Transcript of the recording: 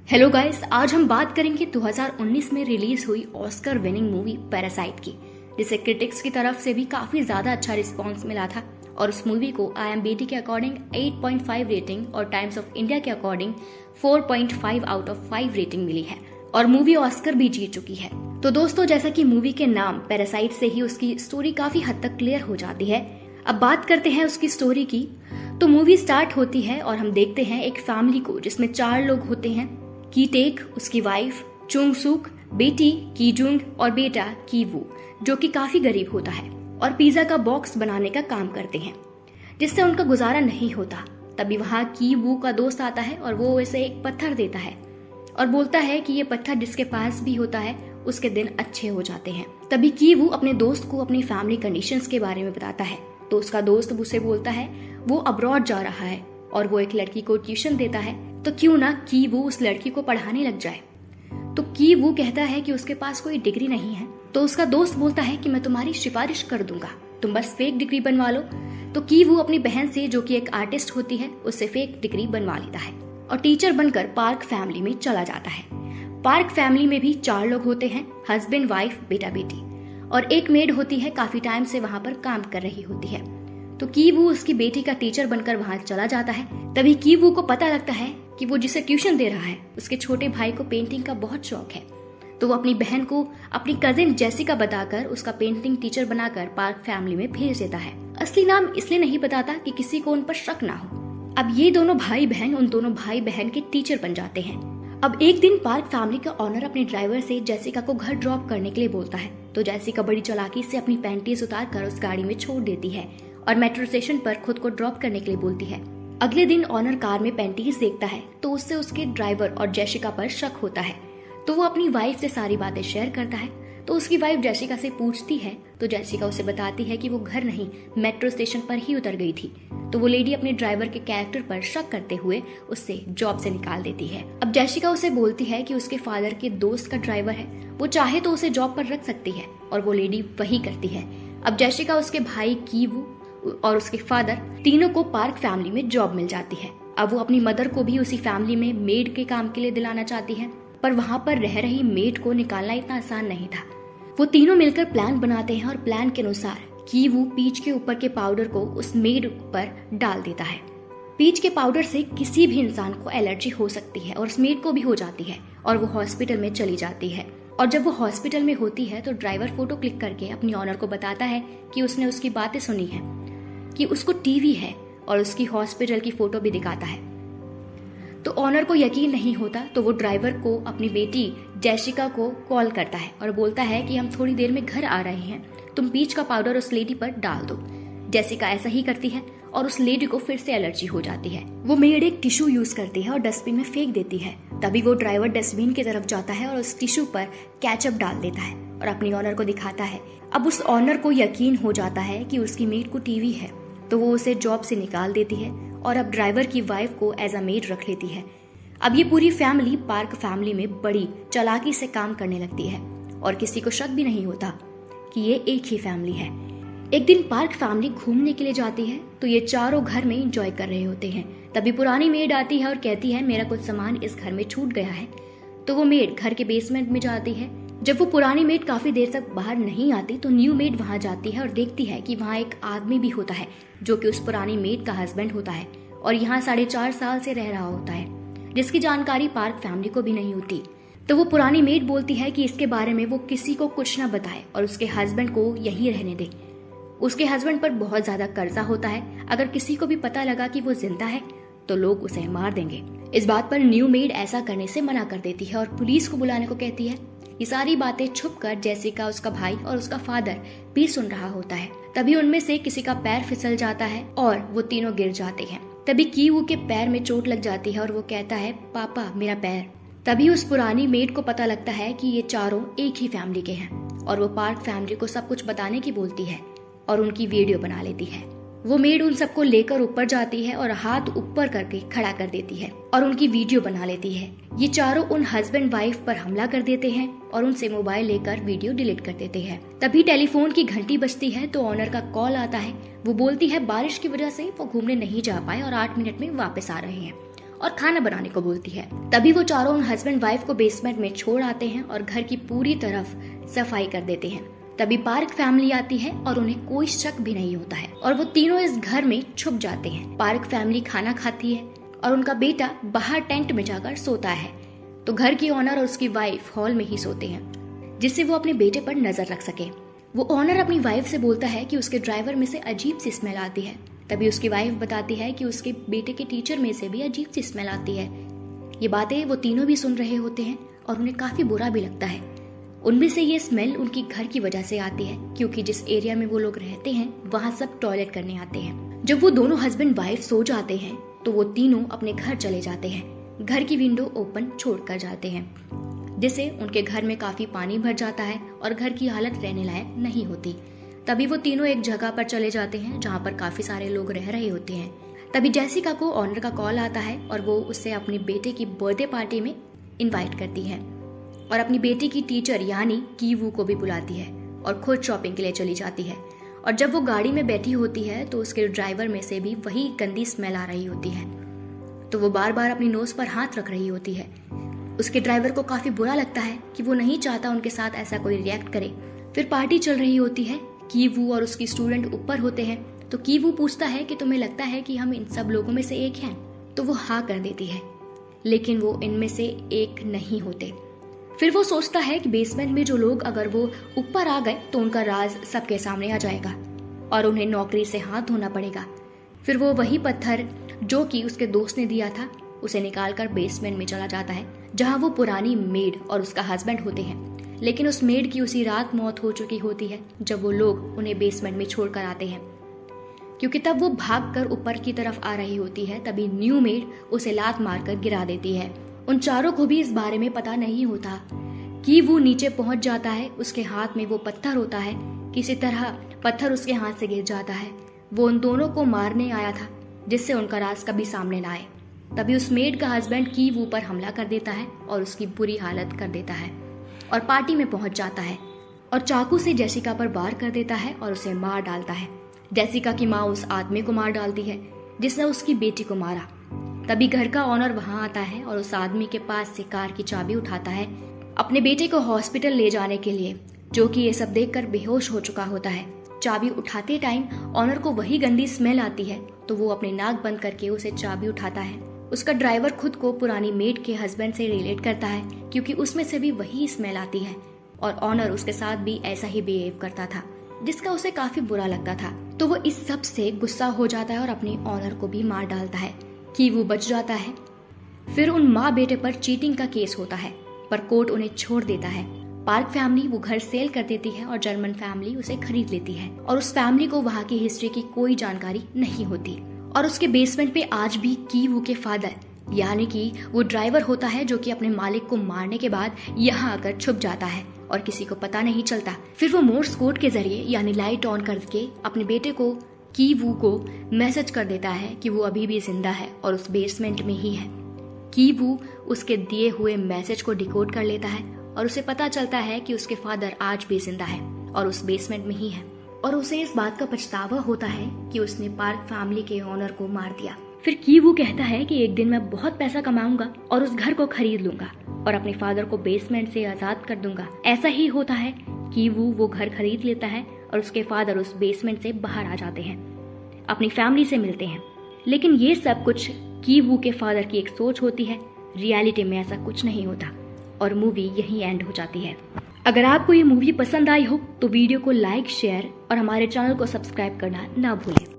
Hello guys, आज हम बात करेंगे 2019 में रिलीज हुई ऑस्कर विनिंग मूवी पैरासाइट की, जिसे क्रिटिक्स की तरफ से भी काफी ज्यादा अच्छा रिस्पांस मिला था और उस मूवी को IMDb के अकॉर्डिंग 8.5 रेटिंग और टाइम्स ऑफ इंडिया के अकॉर्डिंग 4.5 आउट ऑफ 5 रेटिंग मिली है और मूवी ऑस्कर भी जीत चुकी है। तो दोस्तों, जैसा कि मूवी के नाम पैरासाइट से ही उसकी स्टोरी काफी हद तक क्लियर हो जाती है। अब बात करते हैं उसकी स्टोरी की। तो मूवी स्टार्ट होती है और हम देखते हैं एक फैमिली को जिसमें 4 लोग होते हैं, की टेक, उसकी वाइफ चुंग सुक, बेटी की जुंग और बेटा की वू, जो कि काफी गरीब होता है और पिज्जा का बॉक्स बनाने का काम करते हैं, जिससे उनका गुजारा नहीं होता। तभी वहां की वू का दोस्त आता है और वो इसे एक पत्थर देता है और बोलता है कि ये पत्थर जिसके पास भी होता है उसके दिन अच्छे हो जाते हैं। तभी की वू अपने दोस्त को अपनी फैमिली कंडीशंस के बारे में बताता है, तो उसका दोस्त उसे बोलता है वो अब्रॉड जा रहा है और वो एक लड़की को ट्यूशन देता है, तो क्यों ना की वू उस लड़की को पढ़ाने लग जाए। तो की वू कहता है कि उसके पास कोई डिग्री नहीं है, तो उसका दोस्त बोलता है कि मैं तुम्हारी सिफारिश कर दूंगा, तुम बस फेक डिग्री बनवा लो। तो की वू अपनी बहन से, जो कि एक आर्टिस्ट होती है, उससे फेक डिग्री बनवा लेता है और टीचर बनकर पार्क फैमिली में चला जाता है। पार्क फैमिली में भी 4 लोग होते हैं, हस्बैंड, वाइफ, बेटा बेटी, और एक मेड होती है, काफी टाइम से वहां पर काम कर रही होती है। तो की वू उसकी बेटी का टीचर बनकर वहां चला जाता है। तभी की वू को पता लगता है कि वो जिसे ट्यूशन दे रहा है उसके छोटे भाई को पेंटिंग का बहुत शौक है, तो वो अपनी बहन को अपनी कजिन जेसिका बताकर उसका पेंटिंग टीचर बनाकर पार्क फैमिली में भेज देता है। असली नाम इसलिए नहीं बताता कि किसी को उन पर शक ना हो। अब ये दोनों भाई बहन उन दोनों भाई बहन के टीचर बन जाते हैं। अब एक दिन पार्क फैमिली का ऑनर अपने ड्राइवर से जेसिका को घर ड्रॉप करने के लिए बोलता है, तो जेसिका बड़ी चालाकी से अपनी पैंटीज उतार कर उस गाड़ी में छोड़ देती है और मेट्रो स्टेशन पर खुद को ड्रॉप करने के लिए बोलती है। अगले दिन ऑनर कार में पैंटीज देखता है, तो उससे उसके ड्राइवर और जेसिका पर शक होता है, तो वो अपनी वाइफ से सारी बातें शेयर करता है। तो उसकी वाइफ जेसिका से पूछती है, तो जेसिका उसे बताती है कि वो घर नहीं, मेट्रो स्टेशन पर ही उतर गई थी। तो वो लेडी अपने ड्राइवर के कैरेक्टर पर शक करते हुए उससे जॉब से निकाल देती है। अब जेसिका उसे बोलती है कि उसके फादर के दोस्त का ड्राइवर है, वो चाहे तो उसे जॉब पर रख सकती है, और वो लेडी वही करती है। अब जेसिका, उसके भाई की वू और उसके फादर, तीनों को पार्क फैमिली में जॉब मिल जाती है। अब वो अपनी मदर को भी उसी फैमिली में मेड के काम के लिए दिलाना चाहती है, पर वहाँ पर रह रही मेड को निकालना इतना आसान नहीं था। वो तीनों मिलकर प्लान बनाते हैं और प्लान के अनुसार की वू पीच के ऊपर के पाउडर को उस मेड पर डाल देता है। पीच के पाउडर से किसी भी इंसान को एलर्जी हो सकती है और उस मेड को भी हो जाती है और वो हॉस्पिटल में चली जाती है। और जब वो हॉस्पिटल में होती है तो ड्राइवर फोटो क्लिक करके अपनी ऑनर को बताता है कि उसने उसकी बातें सुनी है, कि उसको टीवी है, और उसकी हॉस्पिटल की फोटो भी दिखाता है। तो ऑनर को यकीन नहीं होता, तो वो ड्राइवर को अपनी बेटी जेसिका को कॉल करता है और बोलता है कि हम थोड़ी देर में घर आ रहे हैं, तुम पीच का पाउडर उस लेडी पर डाल दो। जेसिका ऐसा ही करती है और उस लेडी को फिर से एलर्जी हो जाती है। वो मेड एक टिश्यू यूज करती है और डस्टबिन में फेंक देती है। तभी वो ड्राइवर डस्टबिन की तरफ जाता है और उस टिश्यू पर केचप डाल देता है और अपनी ऑनर को दिखाता है। अब उस ऑनर को यकीन हो जाता है कि उसकी मेड को टीवी है, तो वो उसे जॉब से निकाल देती है और अब ड्राइवर की वाइफ को एज अ मेड रख लेती है। अब ये पूरी फैमिली पार्क फैमिली में बड़ी चालाकी से काम करने लगती है और किसी को शक भी नहीं होता कि ये एक ही फैमिली है। एक दिन पार्क फैमिली घूमने के लिए जाती है, तो ये चारों घर में एंजॉय कर रहे होते हैं। तभी पुरानी मेड आती है और कहती है मेरा कुछ सामान इस घर में छूट गया है। तो वो मेड घर के बेसमेंट में जाती है। जब वो पुरानी मेड काफी देर तक बाहर नहीं आती, तो न्यू मेड वहां जाती है और देखती है कि वहां एक आदमी भी होता है, जो कि उस पुरानी मेड का हस्बैंड होता है और यहाँ 4.5 साल से रह रहा होता है, जिसकी जानकारी पार्क फैमिली को भी नहीं होती। तो वो पुरानी मेड बोलती है कि इसके बारे में वो किसी को कुछ ना बताए और उसके हस्बैंड को यहीं रहने दे। उसके हस्बैंड पर बहुत ज्यादा कर्जा होता है, अगर किसी को भी पता लगा कि वो जिंदा है तो लोग उसे मार देंगे। इस बात पर न्यू मेड ऐसा करने से मना कर देती है और पुलिस को बुलाने को कहती है। ये सारी बातें छुपकर जेसिका, उसका भाई और उसका फादर भी सुन रहा होता है। तभी उनमें से किसी का पैर फिसल जाता है और वो तीनों गिर जाते हैं। तभी की वू के पैर में चोट लग जाती है और वो कहता है पापा मेरा पैर। तभी उस पुरानी मेड को पता लगता है कि ये चारों एक ही फैमिली के हैं और वो पार्क फैमिली को सब कुछ बताने की बोलती है और उनकी वीडियो बना लेती है। वो मेड उन सबको लेकर ऊपर जाती है और हाथ ऊपर करके खड़ा कर देती है और उनकी वीडियो बना लेती है। ये चारों उन हस्बैंड वाइफ पर हमला कर देते हैं और उनसे मोबाइल लेकर वीडियो डिलीट कर देते हैं। तभी टेलीफोन की घंटी बजती है, तो ऑनर का कॉल आता है। वो बोलती है बारिश की वजह से वो घूमने नहीं जा पाए और 8 मिनट में वापस आ रहे हैं और खाना बनाने को बोलती है। तभी वो चारों हस्बैंड वाइफ को बेसमेंट में छोड़ आते हैं और घर की पूरी तरफ सफाई कर देते हैं। तभी पार्क फैमिली आती है और उन्हें कोई शक भी नहीं होता है और वो तीनों इस घर में छुप जाते हैं। पार्क फैमिली खाना खाती है और उनका बेटा बाहर टेंट में जाकर सोता है, तो घर की ऑनर और उसकी वाइफ हॉल में ही सोते हैं, जिससे वो अपने बेटे पर नजर रख सके। वो ऑनर अपनी वाइफ से बोलता है कि उसके ड्राइवर में से अजीब सी स्मेल आती है। तभी उसकी वाइफ बताती है कि उसके बेटे के टीचर में से भी अजीब सी स्मेल आती है। ये बातें वो तीनों भी सुन रहे होते हैं और उन्हें काफी बुरा भी लगता है। उनमें से ये स्मेल उनकी घर की वजह से आती है, क्योंकि जिस एरिया में वो लोग रहते हैं वहाँ सब टॉयलेट करने आते हैं। जब वो दोनों हस्बैंड वाइफ सो जाते हैं तो वो तीनों अपने घर चले जाते हैं। घर की विंडो ओपन छोड़कर जाते हैं, जिससे उनके घर में काफी पानी भर जाता है और घर की हालत रहने लायक नहीं होती। तभी वो तीनों एक जगह पर चले जाते हैं जहाँ पर काफी सारे लोग रह रहे होते हैं। तभी जेसिका को ऑनर का कॉल आता है और वो उससे अपने बेटे की बर्थडे पार्टी में इनवाइट करती है और अपनी बेटी की टीचर यानी कीवू को भी बुलाती है और खुद शॉपिंग के लिए चली जाती है। और जब वो गाड़ी में बैठी होती है तो उसके ड्राइवर में से भी वही गंदी स्मेल आ रही होती है, तो वो बार बार अपनी नोज पर हाथ रख रही होती है। उसके ड्राइवर को काफी बुरा लगता है कि वो नहीं चाहता उनके साथ ऐसा कोई रिएक्ट करे। फिर पार्टी चल रही होती है। कीवू और उसकी स्टूडेंट ऊपर होते हैं, तो कीवू पूछता है कि तुम्हें लगता है कि हम इन सब लोगों में से एक हैं? तो वो हाँ कर देती है, लेकिन वो इनमें से एक नहीं होते। फिर वो सोचता है कि बेसमेंट में जो लोग अगर वो ऊपर आ गए तो उनका राज सबके सामने आ जाएगा और उन्हें नौकरी से हाथ धोना पड़ेगा। फिर वो वही पत्थर जो कि उसके दोस्त ने दिया था उसे निकालकर बेसमेंट में चला जाता है, जहाँ वो पुरानी मेड और उसका हस्बैंड होते हैं। लेकिन उस मेड की उसी रात मौत हो चुकी होती है जब वो लोग उन्हें बेसमेंट में छोड़कर आते हैं, क्योंकि तब वो भागकर ऊपर की तरफ आ रही होती है। तभी न्यू मेड उसे लात मारकर गिरा देती है। उन चारों को भी इस बारे में पता नहीं होता कि वो नीचे पहुंच जाता है। उसके हाथ में वो पत्थर होता है, किसी तरह पत्थर उसके हाथ से गिर जाता है। वो उन दोनों को मारने आया था जिससे उनका राज कभी सामने ना आए। तभी उस मेड का हस्बैंड कीवू पर हमला कर देता है और उसकी बुरी हालत कर देता है और पार्टी में पहुंच जाता है और चाकू से जेसिका पर वार कर देता है और उसे मार डालता है। जेसिका की माँ उस आदमी को मार डालती है जिसने उसकी बेटी को मारा। तभी घर का ऑनर वहां आता है और उस आदमी के पास से कार की चाबी उठाता है अपने बेटे को हॉस्पिटल ले जाने के लिए, जो कि ये सब देखकर बेहोश हो चुका होता है। चाबी उठाते टाइम ऑनर को वही गंदी स्मेल आती है, तो वो अपने नाक बंद करके उसे चाबी उठाता है। उसका ड्राइवर खुद को पुरानी मेड के हस्बैंड से रिलेट करता है, क्योंकि उसमें से भी वही स्मेल आती है और ऑनर उसके साथ भी ऐसा ही बिहेव करता था, जिसका उसे काफी बुरा लगता था। तो वो इस सब से गुस्सा हो जाता है और अपने ऑनर को भी मार डालता है कि वो बच जाता है। फिर उन माँ बेटे पर चीटिंग का केस होता है, पर कोर्ट उन्हें छोड़ देता है। पार्क फैमिली वो घर सेल कर देती है और जर्मन फैमिली उसे खरीद लेती है और उस फैमिली को वहाँ की हिस्ट्री की कोई जानकारी नहीं होती। और उसके बेसमेंट पे आज भी कीवू के फादर यानी कि वो ड्राइवर होता है, जो कि अपने मालिक को मारने के बाद यहाँ आकर छुप जाता है और किसी को पता नहीं चलता। फिर वो मोर्स कोड के जरिए यानी लाइट ऑन करके अपने बेटे को कीवू को मैसेज कर देता है कि वो अभी भी जिंदा है और उस बेसमेंट में ही है। कीवू उसके दिए हुए मैसेज को डिकोड कर लेता है और उसे पता चलता है कि उसके फादर आज भी जिंदा है और उस बेसमेंट में ही है, और उसे इस बात का पछतावा होता है कि उसने पार्क फैमिली के ओनर को मार दिया। फिर कीवू कहता है कि एक दिन मैं बहुत पैसा कमाऊंगा और उस घर को खरीद लूंगा और अपने फादर को बेसमेंट से आजाद कर दूंगा। ऐसा ही होता है। कीवू वो घर खरीद लेता है और उसके फादर उस बेसमेंट से बाहर आ जाते हैं, अपनी फैमिली से मिलते हैं। लेकिन ये सब कुछ कीवू के फादर की एक सोच होती है, रियलिटी में ऐसा कुछ नहीं होता और मूवी यहीं एंड हो जाती है। अगर आपको ये मूवी पसंद आई हो तो वीडियो को लाइक, शेयर और हमारे चैनल को सब्सक्राइब करना ना भूलें।